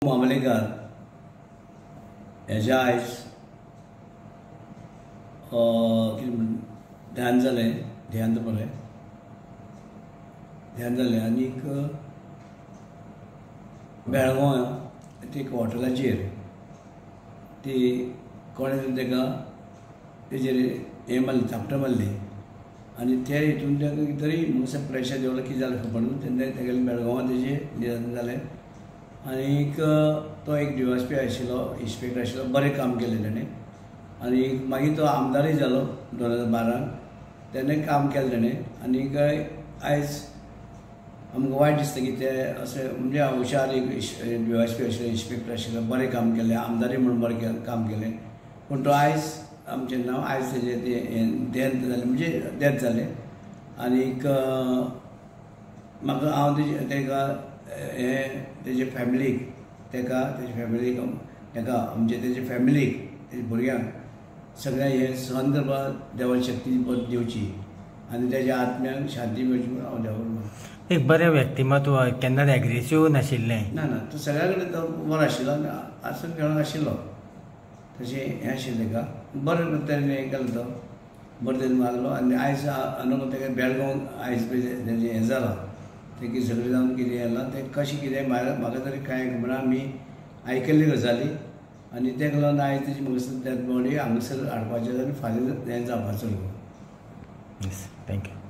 मामलेकार हेजे आयज ध्यान जालें ध्यान बरें ध्यान जालें आनीक बेळगांव एक हॉटेलाचेर ती कोणें ताका तेजेर हें मारली थापटां मारली आनी त्या हितून ताका कितें तरी मातशें प्रेशर देवलो कितें जालें खबर ना तेन्ना तेगेलें बेळगांवां तेजें निधन जालें आनीक तो एक डिवायएसपी आशिल्लो इन्स्पेक्टर आशिल्लो बरें काम केलें ताणें आनी मागीर तो आमदारूय जालो 2012 तेन्ना काम केलें ताणें आनीक आयज आमकां वायट दिसता की ते अशें म्हणजे हुशार एक डिवायएसपी आशिल्लो इन्स्पेक्टर आशिल्लो बरें काम केलें आमदारूय म्हणून बरें काम केलें पूण तो आयज आमचें नांव आयज तेजें डेथ जालें म्हणजे डेथ जालें आनीक म्हाका हांव तेका हें तेजे फॅमिलीक तेका तेजे फॅमिलीक तेका म्हणजे तेजे फॅमिलीक तेजे भुरग्यांक सगळ्यांक हें सहन करपाक देवान शक्ती दिवची आनी तेज्या आत्म्याक शांती मेळची म्हणून हांव देवा एक बरें व्यक्तिमत्व केन्नाच एग्रेसीव नाशिल्लें ना तो सगळ्या कडेन तो बरो आशिल्लो आनी आसून खेळून आशिल्लो तशें हें आशिल्लें तेका बरें तरेन हें केलो तो बरें तरेन वागलो आनी आयज अनून तेका बेळगांव आयज तेजें हें जालां तें कितें सगळें जावन कितें येलां तें कशें कितें म्हाका तरी कांय खबर ना आमी आयकल्ली गजाली आनी तेका लागून आयज तेजी म्हाका डेथ बॉडी हांगासर हाडपाचें आनी फाल्यां हें जावपाचो थँक्यू.